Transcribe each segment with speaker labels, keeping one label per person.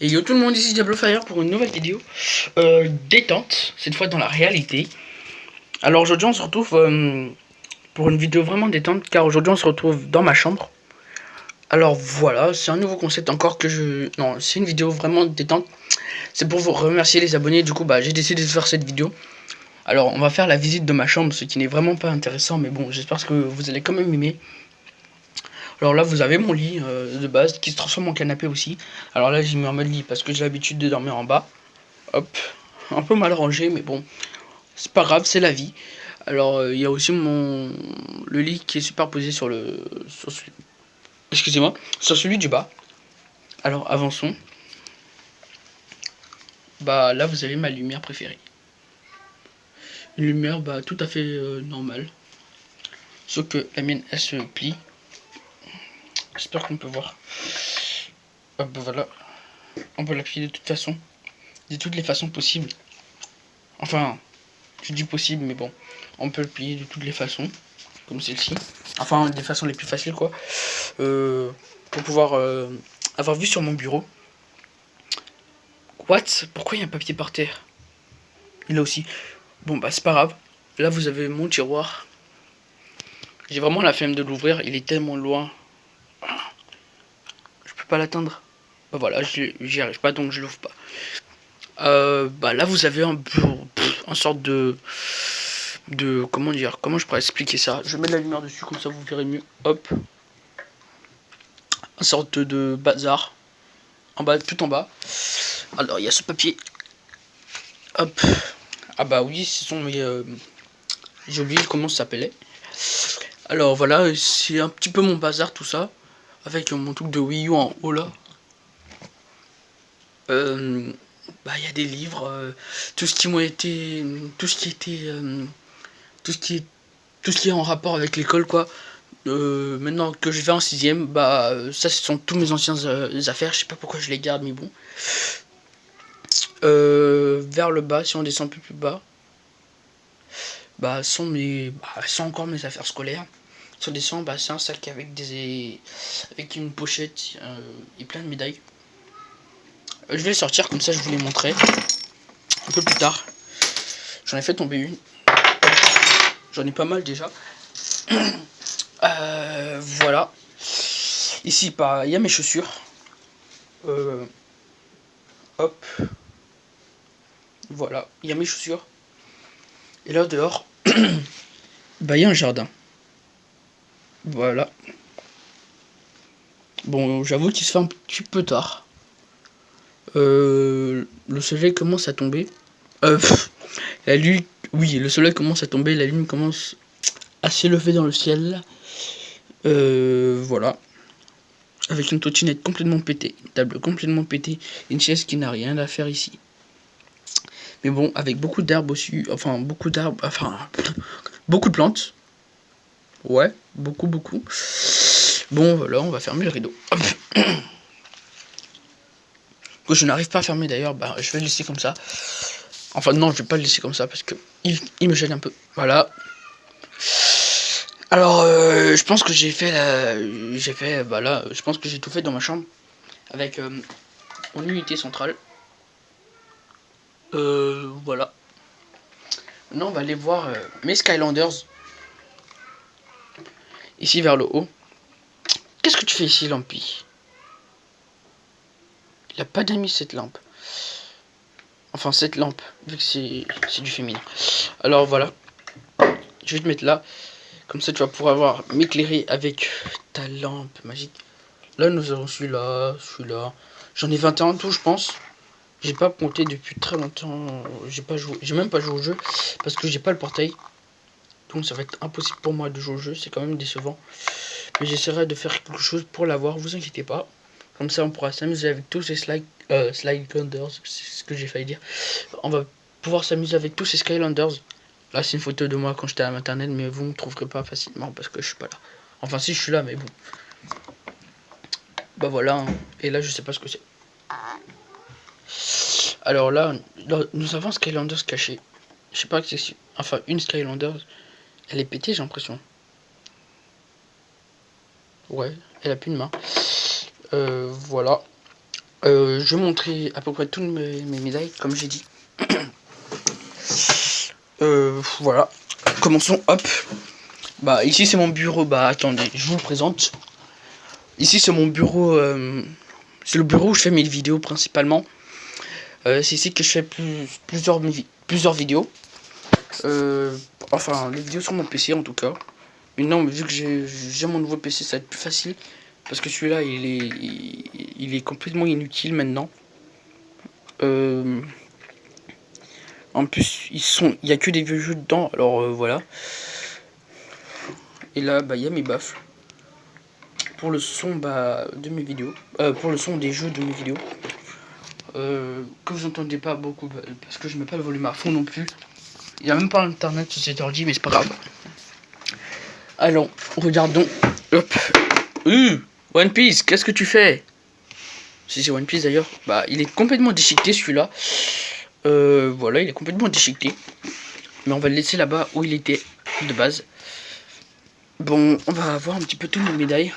Speaker 1: Et yo tout le monde, ici Diablo Fire pour une nouvelle vidéo détente, cette fois dans la réalité. Alors aujourd'hui on se retrouve pour une vidéo vraiment détente, car aujourd'hui on se retrouve dans ma chambre. Alors voilà, c'est un nouveau concept encore que je... Non, c'est une vidéo vraiment détente. C'est pour vous remercier les abonnés, du coup bah j'ai décidé de faire cette vidéo. Alors on va faire la visite de ma chambre, ce qui n'est vraiment pas intéressant, mais bon, j'espère que vous allez quand même aimer. Alors là vous avez mon lit de base qui se transforme en canapé aussi. Alors là j'ai mis en mode lit parce que j'ai l'habitude de dormir en bas. Hop, un peu mal rangé mais bon, c'est pas grave, c'est la vie. Alors il y a aussi le lit qui est superposé sur excusez-moi, sur celui du bas. Alors avançons. Bah là vous avez ma lumière préférée. Une lumière bah tout à fait normale. Sauf que la mienne elle se plie. J'espère qu'on peut voir. Hop, voilà. On peut l'appuyer de toute façon. De toutes les façons possibles. Enfin, je dis possible, mais bon. On peut le plier de toutes les façons. Comme celle-ci. Enfin, des façons les plus faciles, quoi. Pour pouvoir avoir vu sur mon bureau. What? Pourquoi il y a un papier par terre? Il a aussi. Bon, bah, c'est pas grave. Là, vous avez mon tiroir. J'ai vraiment la flemme de l'ouvrir. Il est tellement loin. Je peux pas l'atteindre. Bah voilà, j'y arrive pas, donc je l'ouvre pas. Bah là, vous avez un sorte de comment dire, comment je pourrais expliquer ça. Je mets de la lumière dessus, comme ça vous verrez mieux. Hop. Une sorte de bazar. En bas, tout en bas. Alors, il y a ce papier. Hop. Ah bah oui, ce sont mes... j'ai oublié comment ça s'appelait. Alors voilà, c'est un petit peu mon bazar tout ça. Avec mon truc de Wii U en haut là. Bah il y a des livres. Tout ce qui m'ont été... Tout ce qui était... tout ce qui est en rapport avec l'école quoi. Maintenant que je vais en 6ème, bah ça ce sont tous mes anciennes affaires. Je sais pas pourquoi je les garde, mais bon. Vers le bas, si on descend un peu plus bas, bah sont encore mes affaires scolaires. Si on descend, bah c'est un sac avec avec une pochette et plein de médailles. Je vais les sortir comme ça, je vous les montrerai un peu plus tard. J'en ai fait tomber une. J'en ai pas mal déjà. Voilà. Ici, bah, il y a mes chaussures. Hop. Voilà, il y a mes chaussures. Et là, dehors, bah, il y a un jardin. Voilà. Bon, j'avoue qu'il se fait un petit peu tard. Le soleil commence à tomber. La lune... Oui, le soleil commence à tomber. La lune commence à s'élever dans le ciel. Voilà. Avec une trottinette complètement pétée, une table complètement pétée, une chaise qui n'a rien à faire ici. Mais bon, avec beaucoup d'arbres aussi, enfin beaucoup d'arbres, enfin beaucoup de plantes. Ouais, beaucoup. Bon, voilà, on va fermer le rideau. Que je n'arrive pas à fermer d'ailleurs, bah je vais le laisser comme ça. Enfin non, je vais pas le laisser comme ça parce que il me gêne un peu. Voilà. Alors, je pense que bah là, je pense que j'ai tout fait dans ma chambre avec mon unité centrale. Voilà. Maintenant, on va aller voir mes Skylanders. Ici, vers le haut. Qu'est-ce que tu fais ici, Lampy? Il a pas d'amis, cette lampe. Enfin, cette lampe, vu que c'est du féminin. Alors, voilà. Je vais te mettre là. Comme ça, tu vas pouvoir m'éclairer avec ta lampe magique. Là, nous avons celui-là. J'en ai 21 en tout, je pense. J'ai pas compté depuis très longtemps. J'ai même pas joué au jeu parce que j'ai pas le portail. Donc ça va être impossible pour moi de jouer au jeu. C'est quand même décevant. Mais j'essaierai de faire quelque chose pour l'avoir. Vous inquiétez pas. Comme ça, on pourra s'amuser avec tous ces Skylanders. C'est ce que j'ai failli dire. On va pouvoir s'amuser avec tous ces Skylanders. Là, c'est une photo de moi quand j'étais à la maternelle, mais vous ne me trouverez pas facilement parce que je suis pas là. Enfin, si, je suis là, mais bon. Bah voilà. Hein. Et là, je sais pas ce que c'est. Alors là, nous avons Skylanders caché. Je sais pas que c'est... Enfin, une Skylanders. Elle est pétée, j'ai l'impression. Ouais, elle a plus de main. Voilà. Je vais montrer à peu près toutes mes médailles, comme j'ai dit. Voilà. Commençons, hop. Bah, ici, c'est mon bureau. Bah, attendez, je vous le présente. Ici, c'est mon bureau. C'est le bureau où je fais mes vidéos principalement. C'est ici que je fais plusieurs vidéos. Enfin, les vidéos sur mon PC en tout cas. Maintenant, vu que j'ai mon nouveau PC, ça va être plus facile. Parce que celui-là, il est complètement inutile maintenant. En plus, il y a que des vieux jeux dedans. Alors voilà. Et là, bah, il y a mes baffles. Pour le son de mes vidéos. Pour le son des jeux de mes vidéos. Que vous entendez pas beaucoup. Parce que je mets pas le volume à fond non plus. Il n'y a même pas internet sur cet ordi, mais c'est pas grave. Alors, regardons. Hop. One Piece, qu'est-ce que tu fais? Si c'est One Piece d'ailleurs. Bah, il est complètement déchiqueté celui-là. Voilà, il est complètement déchiqueté. Mais on va le laisser là-bas où il était de base. Bon, on va voir un petit peu toutes nos médailles.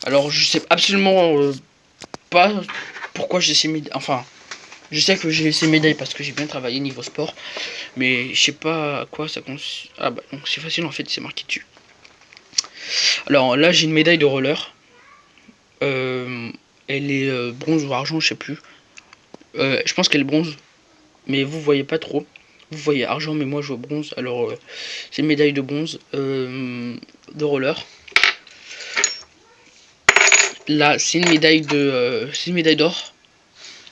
Speaker 1: Alors, je sais absolument pas pourquoi j'ai ces médailles. Enfin, je sais que j'ai ces médailles parce que j'ai bien travaillé niveau sport. Mais je sais pas à quoi ça consiste. Ah bah, donc c'est facile en fait, c'est marqué dessus. Alors là, j'ai une médaille de roller. Elle est bronze ou argent, je sais plus. Je pense qu'elle est bronze. Mais vous voyez pas trop. Vous voyez argent, mais moi je vois bronze. Alors, c'est une médaille de bronze de roller. Là, c'est une médaille d'or.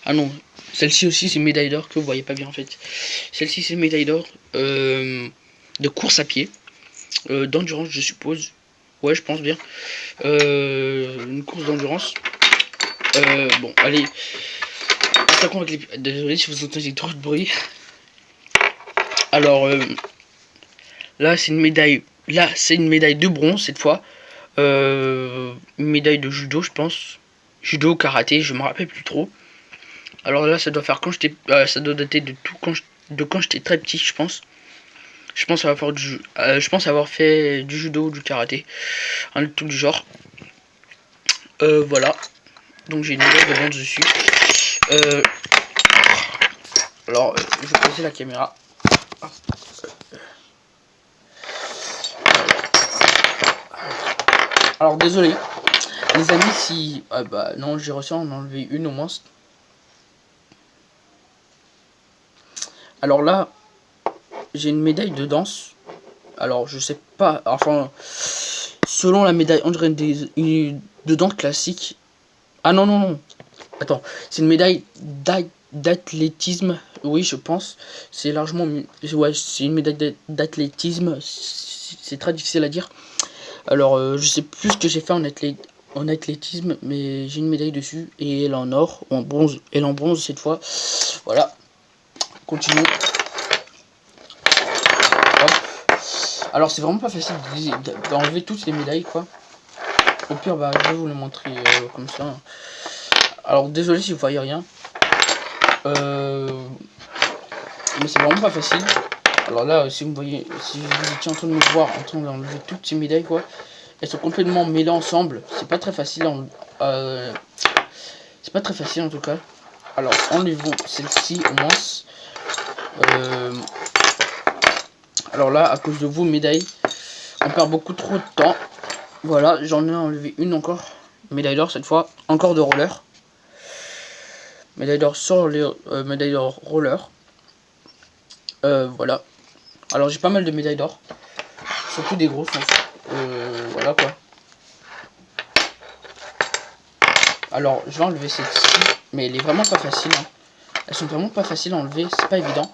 Speaker 1: Ah non, celle-ci aussi, c'est une médaille d'or que vous voyez pas bien en fait. Celle-ci, c'est une médaille d'or de course à pied. D'endurance, je suppose. Ouais, je pense bien. Une course d'endurance. Bon, allez. Attaquons avec les... Désolé si vous entendez trop de bruit. Alors, là, c'est une médaille. Là, c'est une médaille de bronze cette fois. Une médaille de judo, je pense. Judo, karaté, je me rappelle plus trop. Alors là, ça doit faire quand j'étais. Ça doit dater de tout quand j'étais très petit, je pense. Je pense avoir fait du judo ou du karaté. Un tout du genre. Voilà. Donc j'ai une médaille de bronze dessus. Alors, je vais poser la caméra. Alors désolé, les amis, si... Ah bah non, j'ai réussi à en enlever une au moins. Alors là, j'ai une médaille de danse. Alors je sais pas, enfin, selon la médaille, on dirait de danse classique. Ah non, non, non. Attends, c'est une médaille d'athlétisme. Oui, je pense. C'est largement... Ouais, c'est une médaille d'athlétisme. C'est très difficile à dire. Alors, je sais plus ce que j'ai fait en athlétisme, mais j'ai une médaille dessus. Et elle est en or, en bronze. Elle est en bronze cette fois. Voilà. Continuons. Hop. Alors, c'est vraiment pas facile d'enlever toutes les médailles, quoi. Au pire, bah, je vais vous le montrer comme ça. Alors, désolé si vous voyez rien. Mais c'est vraiment pas facile. Alors là, si vous voyez, si vous étiez en train de me voir en train d'enlever toutes ces médailles, quoi, elles sont complètement mêlées ensemble. C'est pas très facile. C'est pas très facile en tout cas. Alors, enlevons celle-ci au moins. Alors là, à cause de vos médailles, on perd beaucoup trop de temps. Voilà, j'en ai enlevé une encore. Médaille d'or cette fois. Encore de roller. Médaille d'or sur les médailles d'or roller. Voilà. Alors j'ai pas mal de médailles d'or. Surtout des grosses. Voilà quoi. Alors je vais enlever celle-ci. Mais elle est vraiment pas facile. Hein. Elles sont vraiment pas faciles à enlever. C'est pas évident.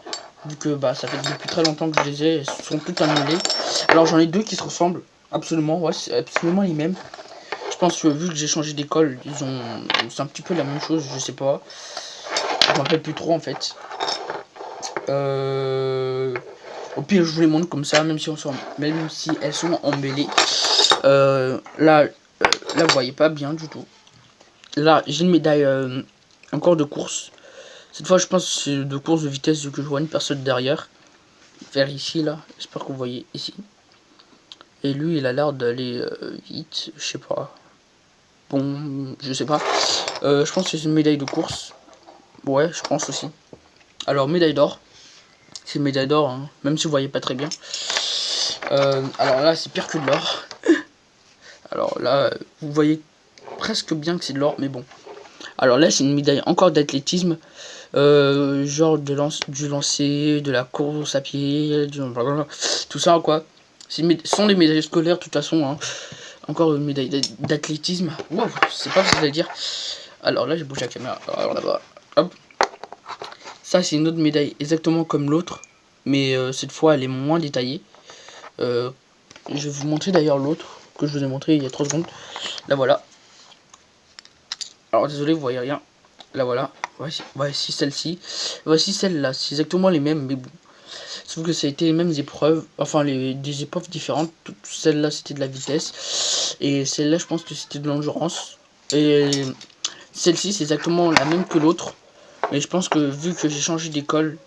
Speaker 1: Vu que bah ça fait depuis très longtemps que je les ai. Elles sont toutes annulées. Alors j'en ai deux qui se ressemblent. Absolument. Ouais, c'est absolument les mêmes. Je pense que vu que j'ai changé d'école, c'est un petit peu la même chose. Je sais pas. Je me rappelle plus trop en fait. Au pire, je vous les montre comme ça, même si elles sont emmêlées. Là, vous voyez pas bien du tout. Là, j'ai une médaille encore de course. Cette fois, je pense que c'est de course de vitesse vu que je vois une personne derrière. Vers ici, là. J'espère que vous voyez ici. Et lui, il a l'air d'aller vite. Je sais pas. Bon, je sais pas. Je pense que c'est une médaille de course. Ouais, je pense aussi. Alors, médaille d'or. C'est une médaille d'or, hein, même si vous voyez pas très bien. Alors là, c'est pire que de l'or. Alors là, vous voyez presque bien que c'est de l'or, mais bon. Alors là, c'est une médaille encore d'athlétisme. Genre du lancer, de la course à pied, tout ça, quoi. Ce sont des médailles scolaires, de toute façon. Hein. Encore une médaille d'athlétisme. Wow, c'est pas facile à dire. Alors là, j'ai bougé la caméra. Alors là-bas, hop. Ça, c'est une autre médaille, exactement comme l'autre. Mais cette fois, elle est moins détaillée. Je vais vous montrer d'ailleurs l'autre que je vous ai montré il y a 3 secondes. Là, voilà. Alors, désolé, vous voyez rien. Là, voilà. Voici celle-ci. Voici celle-là. C'est exactement les mêmes, mais bon. Sauf que ça a été les mêmes épreuves. Enfin, des épreuves différentes. Celle-là, c'était de la vitesse. Et celle-là, je pense que c'était de l'endurance. Et celle-ci, c'est exactement la même que l'autre. Mais je pense que vu que j'ai changé d'école,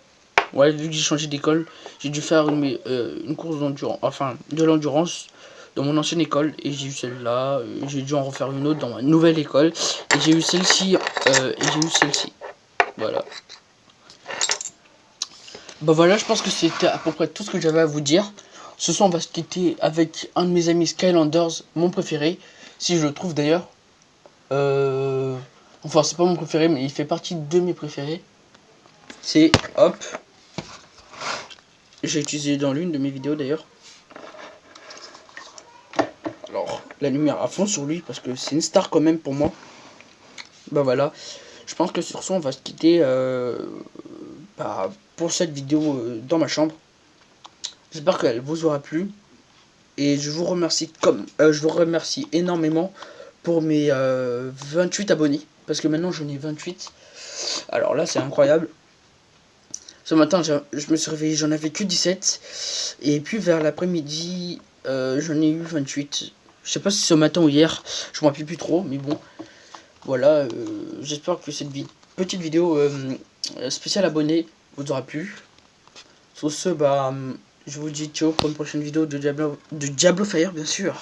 Speaker 1: j'ai dû faire une course d'endurance, enfin de l'endurance dans mon ancienne école, et j'ai eu celle-là, j'ai dû en refaire une autre dans ma nouvelle école, et j'ai eu celle-ci, voilà. Bah voilà, je pense que c'était à peu près tout ce que j'avais à vous dire. Ce soir, on va se quitter avec un de mes amis Skylanders, mon préféré, si je le trouve d'ailleurs. Enfin, c'est pas mon préféré, mais il fait partie de mes préférés. C'est, hop, j'ai utilisé dans l'une de mes vidéos d'ailleurs. Alors, la lumière à fond sur lui, parce que c'est une star quand même pour moi. Bah voilà, je pense que sur ce, on va se quitter pour cette vidéo dans ma chambre. J'espère qu'elle vous aura plu. Et je vous remercie énormément pour mes 28 abonnés. Parce que maintenant j'en ai 28. Alors là c'est incroyable. Ce matin je me suis réveillé, j'en avais que 17. Et puis vers l'après-midi j'en ai eu 28. Je sais pas si c'est ce matin ou hier. Je me rappelle plus trop. Mais bon. Voilà. J'espère que cette petite vidéo spéciale abonné vous aura plu. Sur ce, bah, je vous dis ciao pour une prochaine vidéo de Diablo Fire, bien sûr.